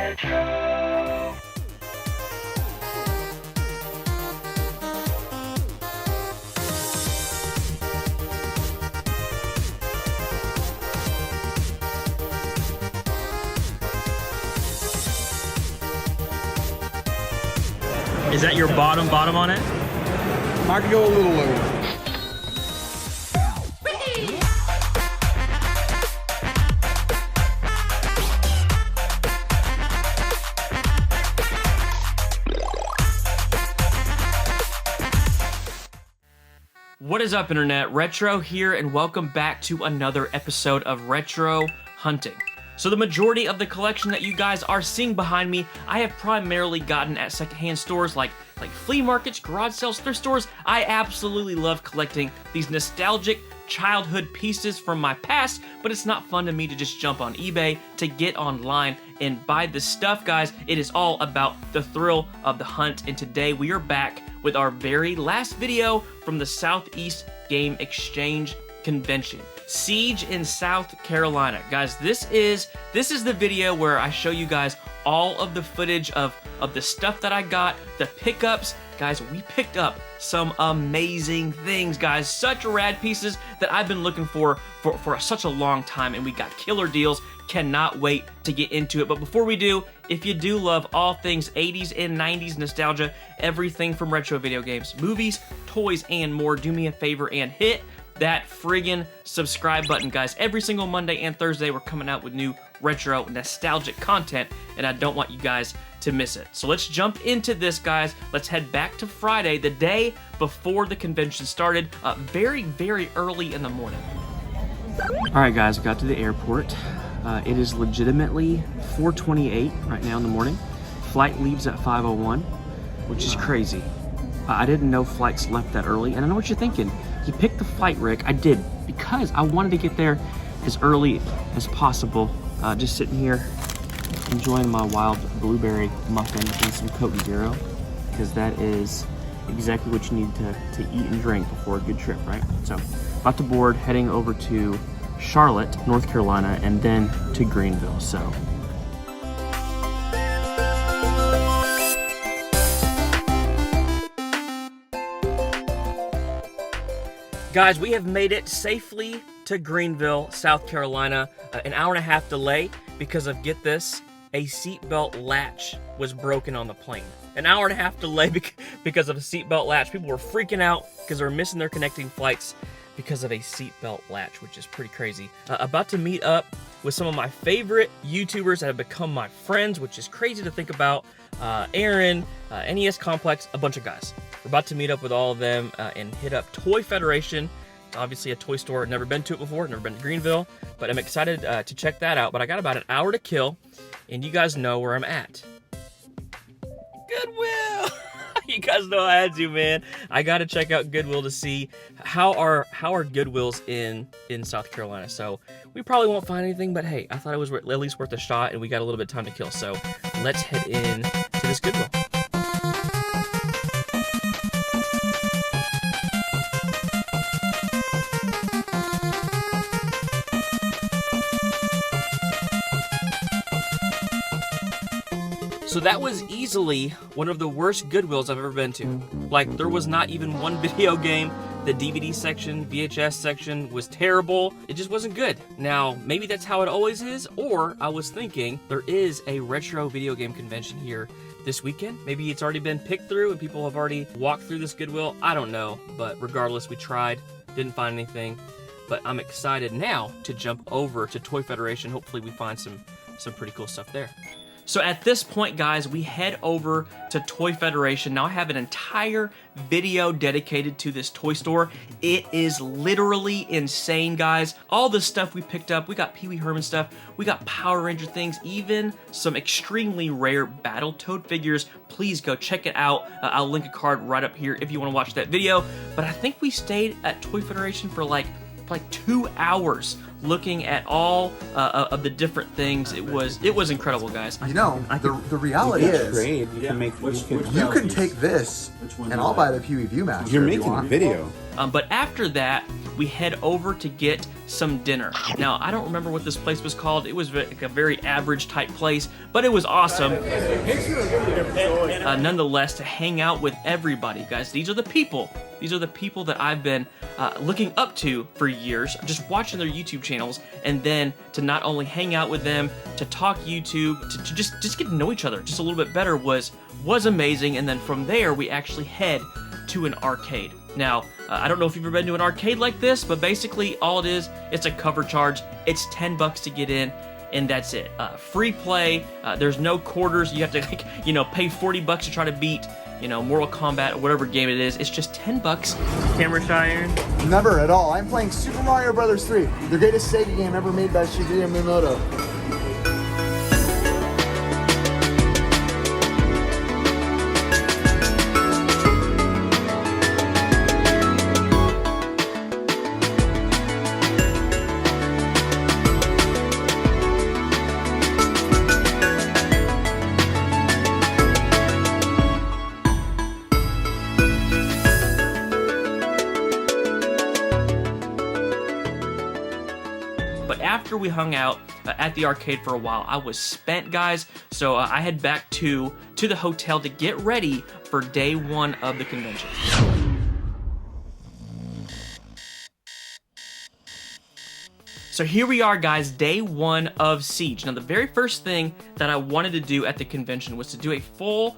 Is that your bottom on it? I could go a little lower. What is up, Internet? Retro here, and welcome back to another episode of Retro Hunting. So the majority of the collection that you guys are seeing behind me, I have primarily gotten at secondhand stores like flea markets, garage sales, thrift stores. I absolutely love collecting these nostalgic childhood pieces from my past, but it's not fun to me to just jump on eBay, to get online and buy this stuff, guys. It is all about the thrill of the hunt, and today we are back with our very last video from the Southeast Game Exchange Convention. SEGE in South Carolina. Guys, this is the video where I show you guys all of the footage of the stuff that I got, the pickups. Guys, we picked up some amazing things, guys. Such rad pieces that I've been looking for such a long time, and we got killer deals. Cannot wait to get into it. But before we do, if you do love all things 80s and 90s nostalgia, everything from retro video games, movies, toys, and more, do me a favor and hit that friggin' subscribe button, guys. Every single Monday and Thursday, we're coming out with new retro nostalgic content, and I don't want you guys to miss it. So let's jump into this, guys. Let's head back to Friday, the day before the convention started, very, very early in the morning. All right, guys, we got to the airport. It is legitimately 4:28 right now in the morning. Flight leaves at 5:01, which is crazy. I didn't know flights left that early, and I know what you're thinking. You picked the flight, Rick. I did, because I wanted to get there as early as possible. Just sitting here, enjoying my wild blueberry muffin and some Coke Zero, because that is exactly what you need to eat and drink before a good trip, right? So, about to board, heading over to Charlotte, North Carolina, and then to Greenville, so. Guys, we have made it safely to Greenville, South Carolina. An hour and a half delay because of, get this, a seatbelt latch was broken on the plane. An hour and a half delay because of a seatbelt latch. People were freaking out because they were missing their connecting flights because of a seatbelt latch, which is pretty crazy. About to meet up with some of my favorite YouTubers that have become my friends, which is crazy to think about. Aaron, NES Complex, a bunch of guys. We're about to meet up with all of them and hit up Toy Federation. It's obviously a toy store. I've never been to it before, never been to Greenville, but I'm excited to check that out. But I got about an hour to kill, and you guys know where I'm at. Goodwill! You guys know I had to, man. I got to check out Goodwill to see how are Goodwills in South Carolina. So we probably won't find anything, but hey, I thought it was at least worth a shot, and we got a little bit of time to kill. So let's head in to this Goodwill. So that was easily one of the worst Goodwills I've ever been to. Like, there was not even one video game. The DVD section, VHS section was terrible. It just wasn't good. Now, maybe that's how it always is, or I was thinking there is a retro video game convention here this weekend. Maybe it's already been picked through and people have already walked through this Goodwill. I don't know, but regardless, we tried, didn't find anything. But I'm excited now to jump over to Toy Federation. Hopefully we find some pretty cool stuff there. So at this point, guys, we head over to Toy Federation. Now I have an entire video dedicated to this toy store. It is literally insane, guys. All the stuff we picked up, we got Pee Wee Herman stuff, we got Power Ranger things, even some extremely rare Battletoad figures. Please go check it out. I'll link a card right up here if you want to watch that video. But I think we stayed at Toy Federation for like 2 hours looking at all of the different things. It was incredible, guys. You know, the reality is trade. You can make. you can take this and I'll buy the Pee Wee Viewmaster. You're making a video. But after that, we head over to get some dinner. Now, I don't remember what this place was called. It was like a very average type place, but it was awesome. Nonetheless, to hang out with everybody, guys. These are the people. These are the people that I've been looking up to for years, just watching their YouTube channels, and then to not only hang out with them, to talk YouTube, to just get to know each other just a little bit better was amazing. And then from there, we actually head to an arcade. Now, I don't know if you've ever been to an arcade like this, but basically all it is, it's a cover charge. It's 10 bucks to get in, and that's it. Free play. There's no quarters. You have to, pay 40 bucks to try to beat, Mortal Kombat or whatever game it is. It's just 10 bucks. Camera shy, Aaron? Never at all. I'm playing Super Mario Bros. 3, the greatest SEGE game ever made by Shigeru Miyamoto. But after we hung out at the arcade for a while, I was spent, guys. So I head back to the hotel to get ready for day one of the convention. So here we are, guys, day one of SEGE. Now, the very first thing that I wanted to do at the convention was to do a full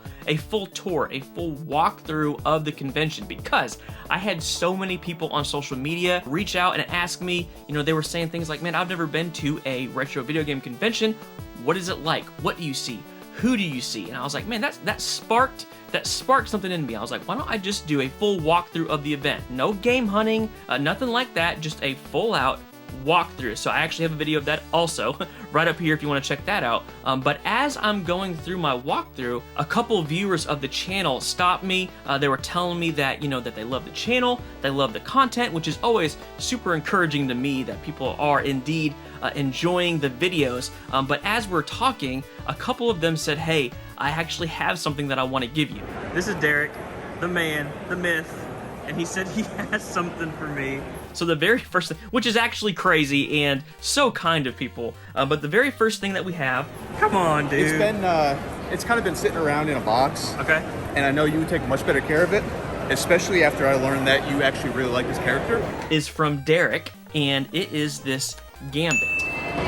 tour, a full walkthrough of the convention, because I had so many people on social media reach out and ask me, they were saying things like, man, I've never been to a retro video game convention. What is it like? What do you see? Who do you see? And I was like, man, that sparked something in me. I was like, why don't I just do a full walkthrough of the event? No game hunting, nothing like that, just a full out walkthrough. So I actually have a video of that also right up here if you want to check that out. But as I'm going through my walkthrough, a couple viewers of the channel stopped me. They were telling me that, that they love the channel, they love the content, which is always super encouraging to me that people are indeed enjoying the videos. But as we're talking, a couple of them said, hey, I actually have something that I want to give you. This is Derek, the man, the myth, and he said he has something for me. So the very first thing, which is actually crazy and so kind of people, but the very first thing that we have, come on, dude. It's kind of been sitting around in a box. Okay. And I know you would take much better care of it, especially after I learned that you actually really like this character. Is from Derek, and it is this Gambit.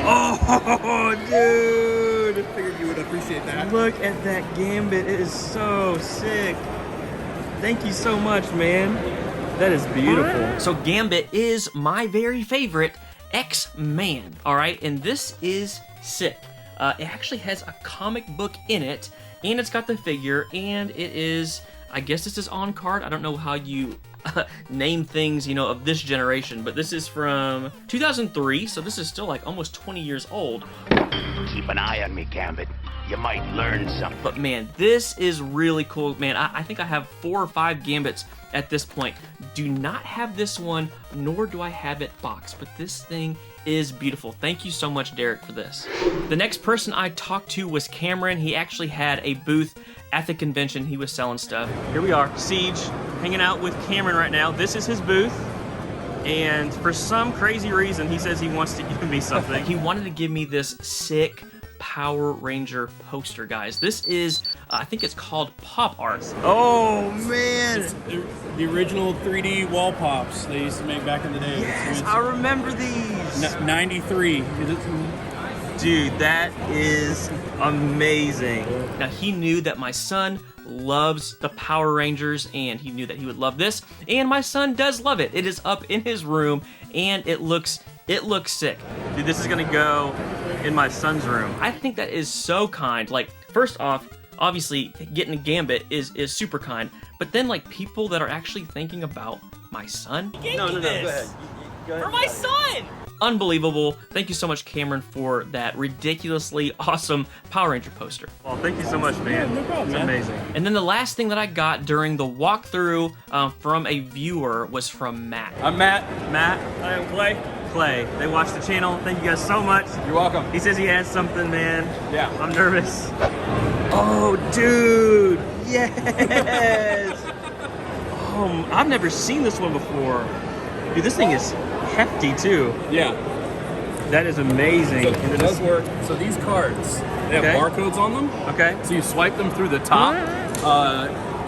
Oh, dude! I figured you would appreciate that. Look at that Gambit. It is so sick. Thank you so much, man. That is beautiful. So Gambit is my very favorite X-Man, all right? And this is sick. It actually has a comic book in it, and it's got the figure, and it is, I guess this is on card. I don't know how you name things, of this generation, but this is from 2003, so this is still like almost 20 years old. Keep an eye on me, Gambit. You might learn something. But man, this is really cool. Man, I think I have 4 or 5 Gambits at this point. Do not have this one, nor do I have it boxed, but this thing is beautiful. Thank you so much, Derek, for this. The next person I talked to was Cameron. He actually had a booth at the convention. He was selling stuff. Here we are, SEGE, hanging out with Cameron right now. This is his booth. And for some crazy reason, he says he wants to give me something. He wanted to give me this sick Power Ranger poster, guys. This is, I think it's called Pop Art. Oh, man. It's the original 3D wall pops they used to make back in the day. Yes, I remember these. 93. Dude, that is amazing. Now, he knew that my son loves the Power Rangers, and he knew that he would love this, and my son does love it. It is up in his room, and it looks sick. Dude, this is gonna go in my son's room. I think that is so kind. Like, first off, obviously, getting a Gambit is super kind, but then, like, people that are actually thinking about my son. No, go ahead. Go ahead. For my son! Unbelievable. Thank you so much, Cameron, for that ridiculously awesome Power Ranger poster. Well, thank you so much, man. Yeah, no problem, it's man. amazing. And then the last thing that I got during the walkthrough from a viewer was from Matt. I'm Matt. Matt. I am Clay. Clay. They watch the channel. Thank you guys so much. You're welcome. He says he has something, man. Yeah. I'm nervous. Oh, dude. Yes. I've never seen this one before. Dude, this thing is hefty too. Yeah. That is amazing. So it does work. So these cards, they have barcodes on them. Okay. So you swipe them through the top.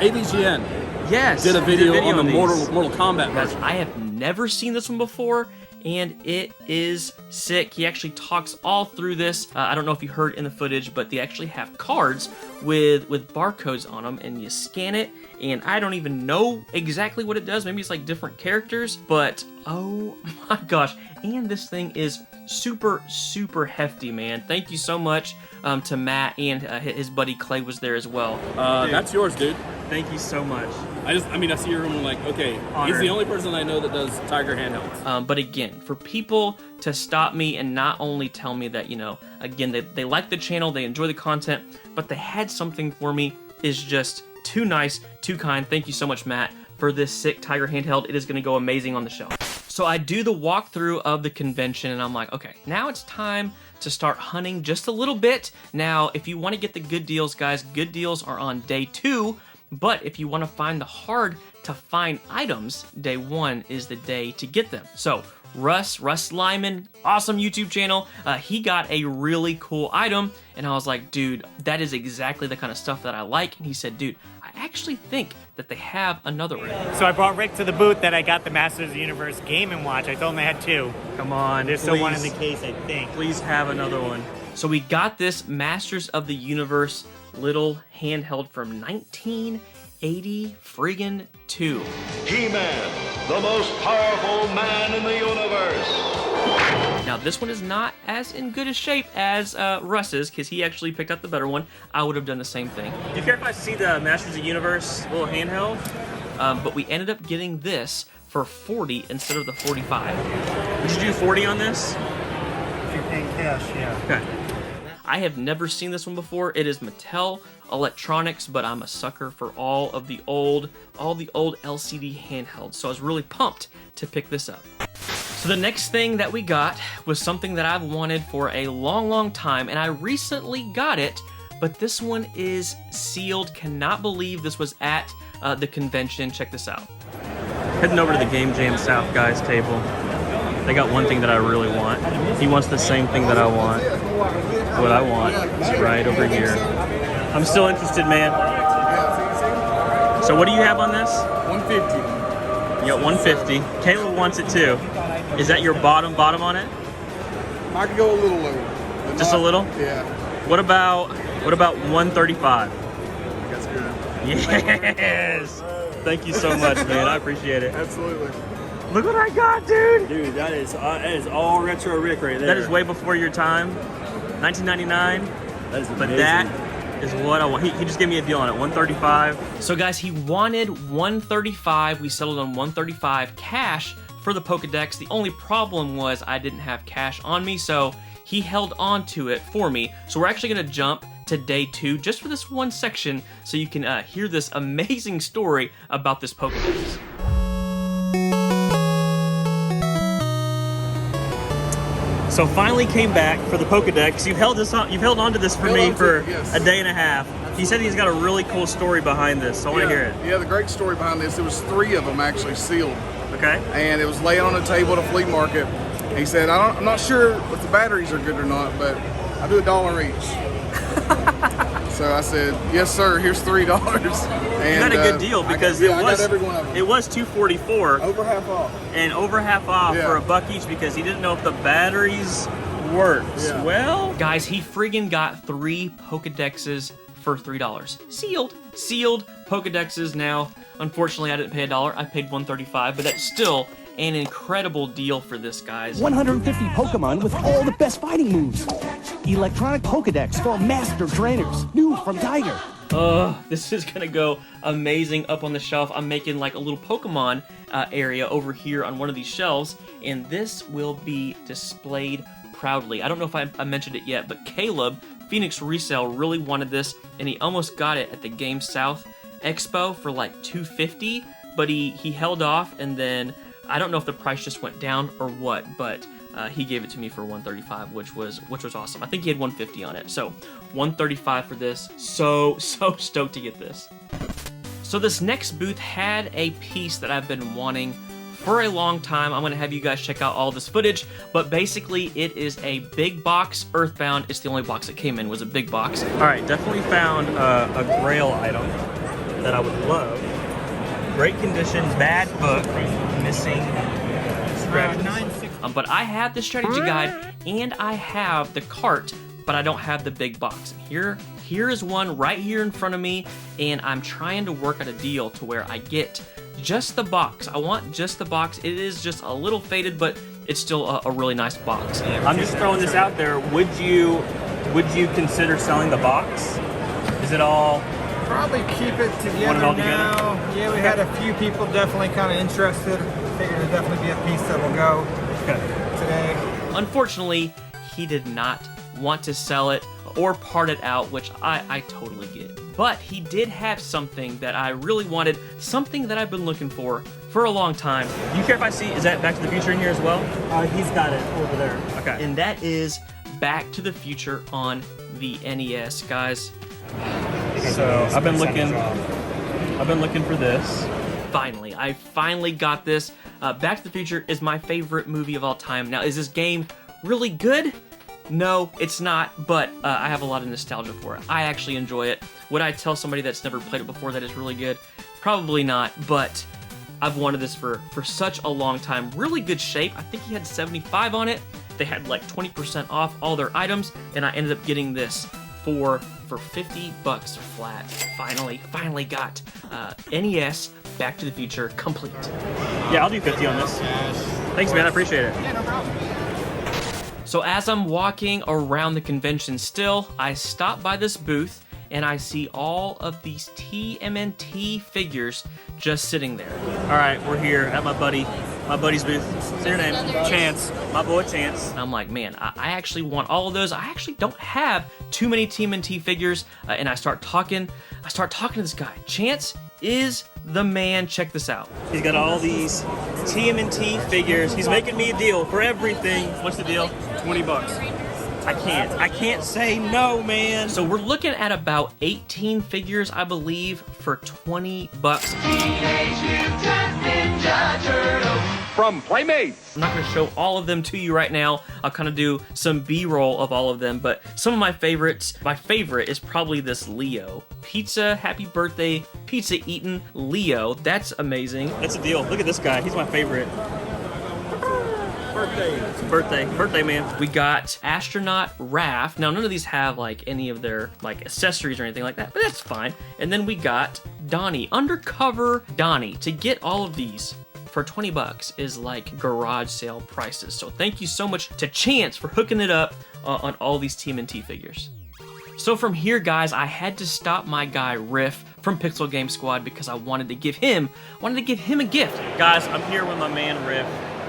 AVGN Yes. did a video on the these. Mortal Kombat Guys, version. I have never seen this one before, and it is sick. He actually talks all through this. I don't know if you heard in the footage, but they actually have cards with barcodes on them, and you scan it, and I don't even know exactly what it does. Maybe it's like different characters, but oh my gosh. And this thing is super, super hefty, man. Thank you so much to Matt, and his buddy Clay was there as well. That's yours, dude. Thank you so much. I see your room like, okay, Honored. he's the only person I know that does Tiger handhelds. But again, for people to stop me and not only tell me that, you know, again, they like the channel, they enjoy the content, but they had something for me is just too nice, too kind. Thank you so much, Matt, for this sick Tiger handheld. It is going to go amazing on the shelf. So I do the walkthrough of the convention, and I'm like, okay, now it's time to start hunting just a little bit. Now, if you want to get the good deals, guys, good deals are on day 2. But if you want to find the hard to find items, day 1 is the day to get them. So Russ Lyman, awesome YouTube channel, he got a really cool item, and I was like, dude, that is exactly the kind of stuff that I like. And he said, dude, I actually think that they have another one. So I brought Rick to the booth that I got the Masters of the Universe Game & Watch. I told him I had 2. Come on, There's still one in the case, I think. Please have another one. So we got this Masters of the Universe little handheld from 1980 friggin' 2. He-Man, the most powerful man in the universe. Now this one is not as in good a shape as Russ's, because he actually picked up the better one. I would have done the same thing. Do you care if I see the Masters of the Universe little handheld? But we ended up getting this for 40 instead of the 45. Would you do 40 on this? If you're paying cash, yeah. Okay. I have never seen this one before. It is Mattel Electronics, but I'm a sucker for all the old LCD handhelds, so I was really pumped to pick this up. So the next thing that we got was something that I've wanted for a long time, and I recently got it, but this one is sealed. Cannot believe this was at the convention. Check this out. Heading over to the Game Jam South guys table. They got one thing that I really want. He wants the same thing that I want. What I want is right over here. I'm still interested, man. So what do you have on this? 150. You got 150. Caleb wants it too. Is that your bottom on it? I could go a little lower. Just a little? Yeah. What about 135? That's good. Yes. Thank you so much, man. I appreciate it. Absolutely. Look what I got, dude. Dude, that is all retro Rick right there. That is way before your time. 1999. That is amazing. But that is what I want. He just gave me a deal on it, 135. So guys, he wanted 135. We settled on 135 cash for the Pokedex. The only problem was I didn't have cash on me, so he held on to it for me. So we're actually gonna jump to day 2 just for this one section so you can hear this amazing story about this Pokedex. So finally came back for the Pokedex. You've held on to this for me for a day and a half. He said he's got a really cool story behind this, so I want to hear it. Yeah, the great story behind this, there was 3 of them actually sealed. Okay. And it was laying on a table at a flea market. He said, I'm not sure if the batteries are good or not, but I'll do $1 each. So I said, yes sir, here's $3. And You got a good deal because I got every one of them. it was $244 Over half off. and over half off for $1 each because he didn't know if the batteries worked. Yeah. Well, guys, he friggin' got 3 Pokedexes for $3. Sealed Pokedexes. Now, unfortunately, I didn't pay $1. I paid $135, but that's still an incredible deal for this, guys. 150 Pokemon with all the best fighting moves. Electronic Pokedex for master trainers. New from Tiger. This is gonna go amazing up on the shelf. I'm making like a little Pokemon area over here on one of these shelves, and this will be displayed proudly. I don't know if I mentioned it yet, but Caleb, Phoenix Resale, really wanted this, and he almost got it at the Game South Expo for like $250, but he held off, and then I don't know if the price just went down or what, but he gave it to me for $135, which was awesome. I think he had $150 on it, so $135 for this. So stoked to get this. So this next booth had a piece that I've been wanting for a long time. I'm going to have you guys check out all this footage, but basically it is a big box Earthbound. It's the only box that came in, was a big box. All right, definitely found a grail item that I would love. Great condition, bad book, missing scratches. But I have the strategy guide and I have the cart, but I don't have the big box. And here is one right here in front of me, and I'm trying to work out a deal to where I get just the box. I want just the box. It is just a little faded, but it's still a really nice box. I'm just throwing this out there. Would you consider selling the box? Is it all? Probably keep it together now. Yeah, we had a few people definitely kind of interested. Figured it'd definitely be a piece that will go today. Unfortunately, he did not want to sell it or part it out, which I totally get. But he did have something that I really wanted, something that I've been looking for a long time. Do you care if I see, is that Back to the Future in here as well? He's got it over there. Okay. And that is Back to the Future on the NES, guys. So I've been looking for this. Finally, I finally got this. Back to the Future is my favorite movie of all time. Now, is this game really good? No, it's not, but I have a lot of nostalgia for it. I actually enjoy it. Would I tell somebody that's never played it before that it's really good? Probably not, but I've wanted this for such a long time. Really good shape. I think he had 75 on it. They had like 20% off all their items, and I ended up getting this for $50 flat. Finally got NES Back to the Future complete. Yeah, I'll do 50 on this. Thanks, man. I appreciate it. Yeah, no problem. So as I'm walking around the convention still, I stop by this booth and I see all of these TMNT figures just sitting there. All right, we're here at my buddy's booth. Say your name. Chance. My boy Chance. And I'm like, man, I actually want all of those. I actually don't have too many TMNT figures. And I start talking to this guy. Chance is the man. Check this out. He's got all these TMNT figures. He's making me a deal for everything. What's the deal? $20. I can't say no, man. So we're looking at about 18 figures, I believe, for $20. From Playmates. I'm not going to show all of them to you right now. I'll kind of do some B-roll of all of them, but some of my favorites, my favorite is probably this Leo. Pizza, happy birthday, pizza eating Leo. That's amazing. That's a deal. Look at this guy. He's my favorite. Birthday, man. We got Astronaut Raph. Now, none of these have like any of their like accessories or anything like that, but that's fine. And then we got Donnie, Undercover Donnie. To get all of these for $20 is like garage sale prices. So thank you so much to Chance for hooking it up on all these TMNT figures. So from here, guys, I had to stop my guy Riff from Pixel Game Squad because I wanted to give him a gift. Guys, I'm here with my man Riff.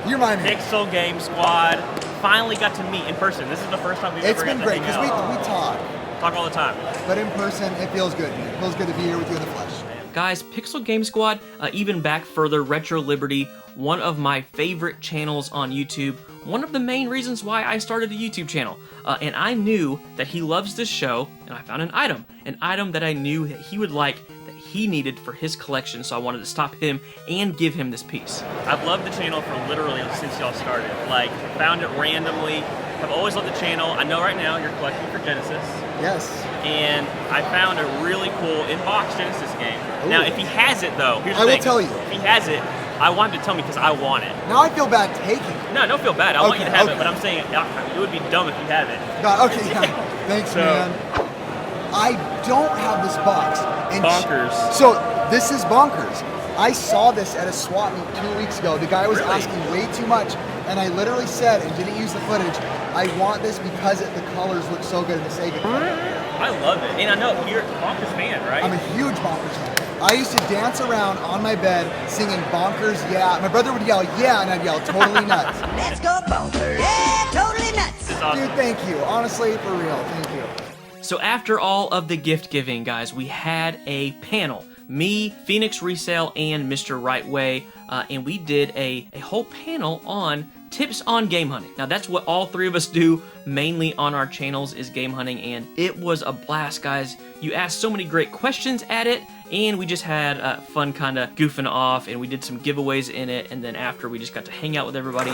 You're my man. Pixel Game Squad. Finally got to meet in person. This is the first time we've It's ever been got to great hang because out. we talk, Talk all the time. but in person it feels good. It feels good to be here with you in the flesh. Guys, Pixel Game Squad, even back further, Retro Liberty, one of my favorite channels on YouTube, one of the main reasons why I started a YouTube channel. And I knew that he loves this show, and I found an item that I knew that he would like, that he needed for his collection, so I wanted to stop him and give him this piece. I've loved the channel for literally since y'all started. Like, found it randomly. I've always loved the channel. I know right now you're collecting for Genesis. Yes. And I found a really cool in-box Genesis game. Ooh. Now, if he has it, though, here's the I thing. will tell you. If he has it, I want him to tell me because I want it. Now I feel bad taking it. No, don't feel bad. I want you to have Okay. it, but I'm saying it would be dumb if you have it. God, okay, yeah. Thanks, So- man. I don't have this box. And Bonkers. So this is bonkers. I saw this at a swap meet 2 weeks ago. The guy was Really? asking way too much, and I literally said, and didn't use the footage, I want this because the colors look so good in the SEGE. I love it. And I know you're a Bonkers fan, right? I'm a huge Bonkers fan. I used to dance around on my bed singing Bonkers, yeah. My brother would yell, yeah, and I'd yell, totally nuts. Let's go bonkers. Yeah, totally nuts. It's awesome. Dude, thank you. Honestly, for real, thank you. So after all of the gift giving, guys, we had a panel. Me, Phoenix Resale, and Mr. Right Way, and we did a whole panel on tips on game hunting. Now that's what all three of us do mainly on our channels, is game hunting, and it was a blast, guys. You asked so many great questions at it, and we just had fun kind of goofing off, and we did some giveaways in it, and then after we just got to hang out with everybody,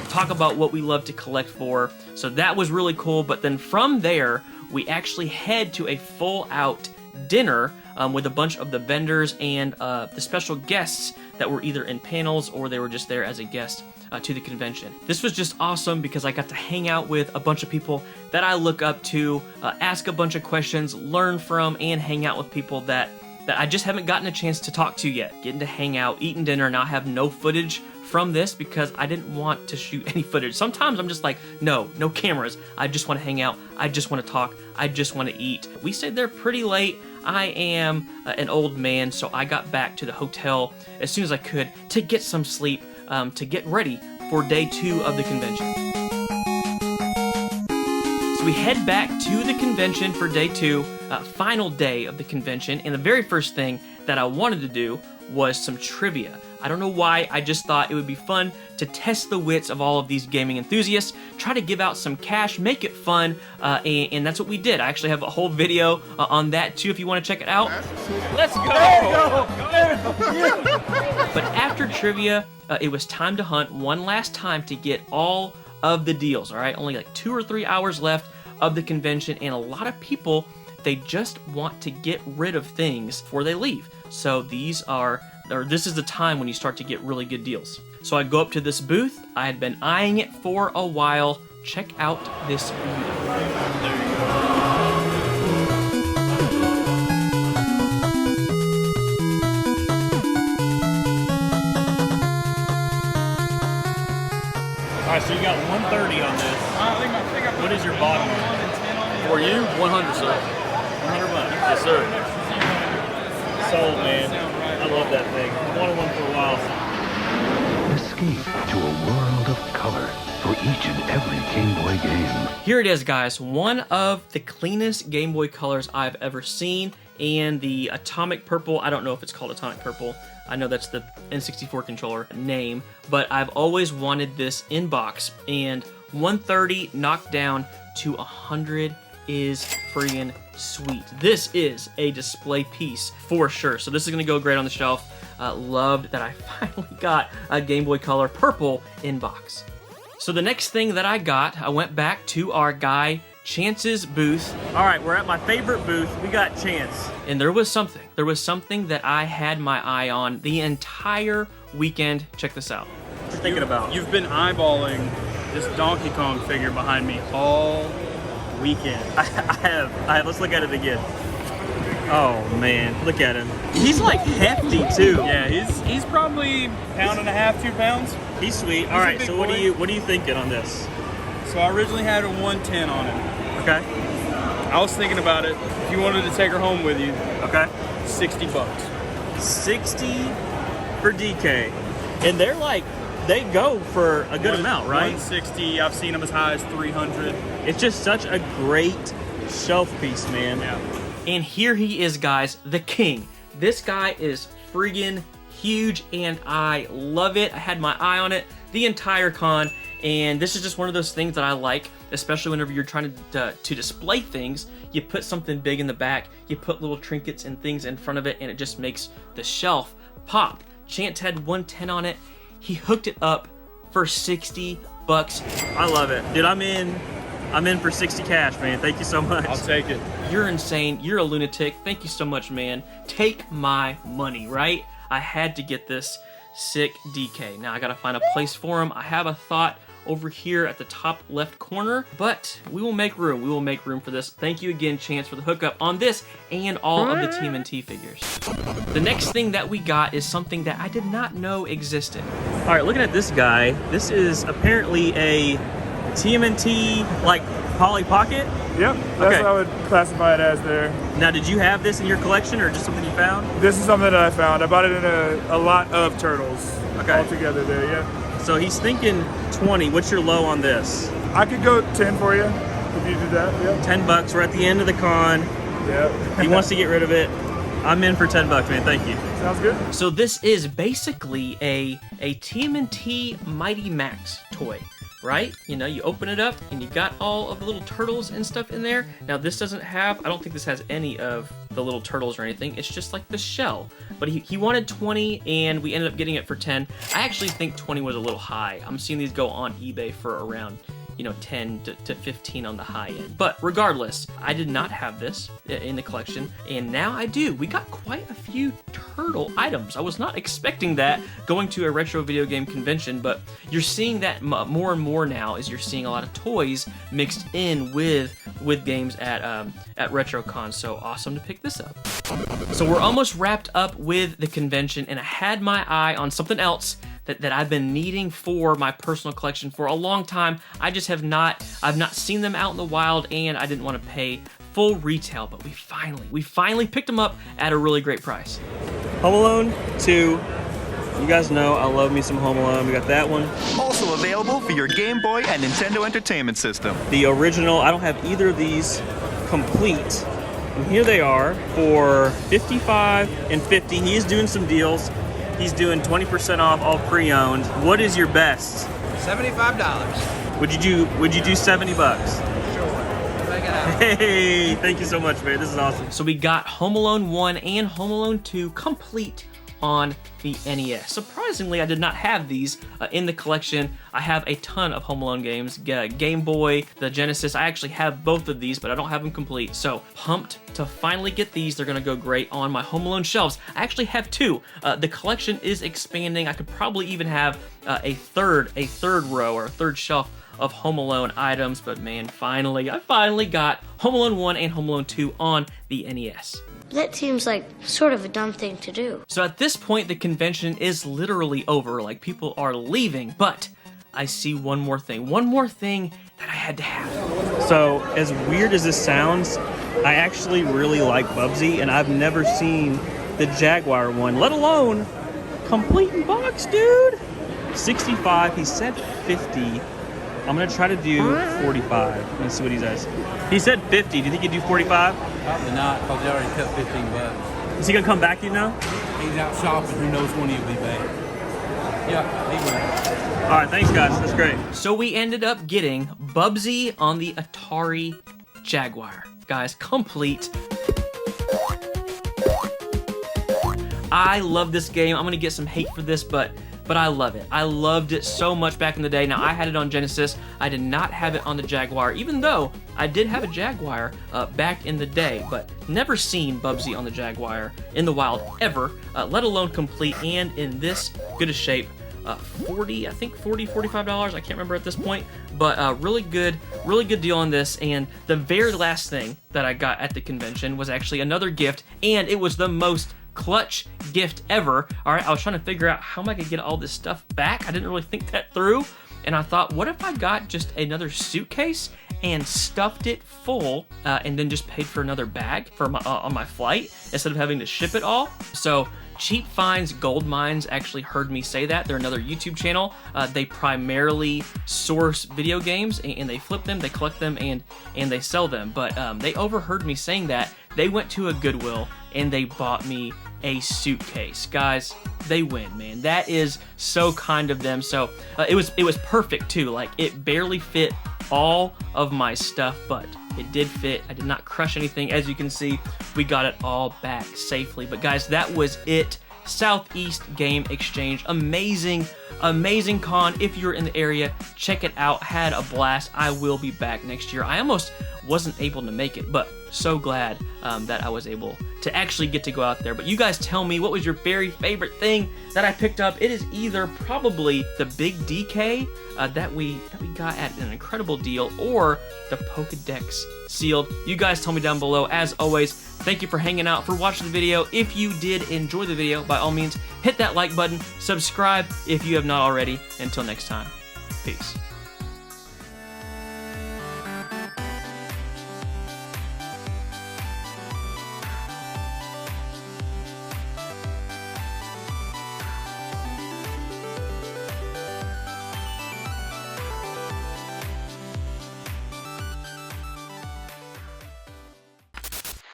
talk about what we love to collect for. So that was really cool. But then from there, we actually head to a full-out dinner with a bunch of the vendors and the special guests that were either in panels or they were just there as a guest to the convention. This was just awesome because I got to hang out with a bunch of people that I look up to, ask a bunch of questions, learn from, and hang out with people that I just haven't gotten a chance to talk to yet. Getting to hang out, eating dinner, and I have no footage from this because I didn't want to shoot any footage. Sometimes I'm just like, no cameras. I just want to hang out. I just want to talk. I just want to eat. We stayed there pretty late. I am an old man, so I got back to the hotel as soon as I could to get some sleep, to get ready for day 2 of the convention. So we head back to the convention for day 2, final day of the convention, and the very first thing that I wanted to do was some trivia. I don't know why, I just thought it would be fun to test the wits of all of these gaming enthusiasts, try to give out some cash, make it fun, and that's what we did. I actually have a whole video on that too if you want to check it out. Let's go! But after trivia, it was time to hunt one last time to get all of the deals, all right? Only like 2 or 3 hours left of the convention, and a lot of people, they just want to get rid of things before they leave. So this is the time when you start to get really good deals. So I go up to this booth. I had been eyeing it for a while. Check out this view. Alright, so you got 130 on this. What is your bottom? For you, 100, sir. 100 bucks. Yes, sir. Sold, man. I love that thing. I wanted one for a while. Escape to a world of color for each and every Game Boy game. Here it is, guys. One of the cleanest Game Boy colors I've ever seen. And the Atomic Purple, I don't know if it's called Atomic Purple. I know that's the N64 controller name. But I've always wanted this in box. And 130 knocked down to 100 is friggin' sweet. This is a display piece for sure. So this is gonna go great on the shelf. Loved that I finally got a Game Boy Color Purple in box. So the next thing that I got, I went back to our guy Chance's booth. All right, we're at my favorite booth. We got Chance. And there was something that I had my eye on the entire weekend. Check this out. What you thinking about? You've been eyeballing this Donkey Kong figure behind me all weekend. I have. Let's look at it again. Oh man, look at him. He's like hefty too. Yeah, he's probably 1.5 pounds, 2 pounds. He's sweet. All right, so what are you thinking on this? So I originally had a 110 on it. Okay. I was thinking about it. If you wanted to take her home with you, okay, $60. 60 for DK, and they're like, they go for a good amount, right? 160. I've seen them as high as 300. It's just such a great shelf piece, man. Yeah. And here he is, guys, the king. This guy is friggin' huge, and I love it. I had my eye on it the entire con, and this is just one of those things that I like, especially whenever you're trying to display things. You put something big in the back, you put little trinkets and things in front of it, and it just makes the shelf pop. Chance had 110 on it. He hooked it up for $60. I love it. Dude, I'm in for 60 cash, man. Thank you so much. I'll take it. You're insane. You're a lunatic. Thank you so much, man. Take my money, right? I had to get this sick DK. Now I gotta find a place for him. I have a thought over here at the top left corner, but we will make room. We will make room for this. Thank you again, Chance, for the hookup on this and all of the TMNT figures. The next thing that we got is something that I did not know existed. All right, looking at this guy, this is apparently a TMNT, like, Polly Pocket? Yep, that's what I would classify it as there. Now, did you have this in your collection or just something you found? This is something that I found. I bought it in a lot of turtles all together there, yeah. So he's thinking 20. What's your low on this? I could go 10 for you if you do that, yeah. $10. We're at the end of the con. Yep. He wants to get rid of it. I'm in for $10, man. Thank you. Sounds good. So this is basically a TMNT Mighty Max toy. right? You know, you open it up and you got all of the little turtles and stuff in there. Now this doesn't have, I don't think this has any of the little turtles or anything. It's just like the shell. But he wanted 20 and we ended up getting it for 10. I actually think 20 was a little high. I'm seeing these go on eBay for around, you know, 10 to 15 on the high end. But regardless, I did not have this in the collection, and now I do. We got quite a few turtle items. I was not expecting that going to a retro video game convention, but you're seeing that more and more now as you're seeing a lot of toys mixed in with games at RetroCon. So awesome to pick this up. So we're almost wrapped up with the convention, and I had my eye on something else that I've been needing for my personal collection for a long time. I've not seen them out in the wild, and I didn't want to pay full retail, but we finally picked them up at a really great price. Home Alone 2. You guys know I love me some Home Alone. We got that one. Also available for your Game Boy and Nintendo Entertainment System. The original, I don't have either of these complete. And here they are for $55 and $50. He is doing some deals. He's doing 20% off all pre-owned. What is your best? $75. Would you do 70 bucks? Sure. Make it out. Hey, thank you so much, man. This is awesome. So we got Home Alone 1 and Home Alone 2 complete on the NES. Surprisingly, I did not have these in the collection. I have a ton of Home Alone games. Game Boy, the Genesis, I actually have both of these, but I don't have them complete. So pumped to finally get these. They're gonna go great on my Home Alone shelves. I actually have two. The collection is expanding. I could probably even have a third row or a third shelf of Home Alone items, but man, I finally got Home Alone 1 and Home Alone 2 on the NES. That seems like sort of a dumb thing to do. So at this point, the convention is literally over. Like, people are leaving, but I see one more thing that I had to have. So, as weird as this sounds, I actually really like Bubsy, and I've never seen the Jaguar one, let alone complete in box, dude. 65, he said 50. I'm gonna try to do 45. Let's see what he says. He said 50. Do you think he'd do 45? Probably not, because he already cut 15 bucks. Is he gonna come back, you know? He's out shopping. Who knows when he'll be back? Yeah, he will. All right, thanks, guys. That's great. So we ended up getting Bubsy on the Atari Jaguar. Guys, complete. I love this game. I'm gonna get some hate for this, but I love it. I loved it so much back in the day. Now, I had it on Genesis. I did not have it on the Jaguar, even though I did have a Jaguar back in the day, but never seen Bubsy on the Jaguar in the wild ever, let alone complete and in this good a shape. $45, I can't remember at this point, but really good deal on this. And the very last thing that I got at the convention was actually another gift, and it was the most clutch gift ever. All right, I was trying to figure out how am I gonna get all this stuff back. I didn't really think that through, and I thought, what if I got just another suitcase and stuffed it full, and then just paid for another bag for on my flight instead of having to ship it all? So Cheap Finds Gold Mines actually heard me say that. They're another YouTube channel. They primarily source video games, and they flip them, they collect them, and they sell them. But they overheard me saying that. They went to a Goodwill and they bought me a suitcase. Guys, they win, man. That is so kind of them. So it was perfect too. Like, it barely fit all of my stuff, but it did fit. I did not crush anything. As you can see, we got it all back safely. But guys, that was it. Southeast Game Exchange. Amazing con. If you're in the area, check it out. Had a blast. I will be back next year. I almost wasn't able to make it, but so glad that I was able to actually get to go out there. But you guys tell me, what was your very favorite thing that I picked up? It is either probably the big DK that we got at an incredible deal, or the Pokedex sealed. You guys tell me down below. As always, thank you for hanging out, for watching the video. If you did enjoy the video, by all means, hit that like button, subscribe if you have not already. Until next time, peace.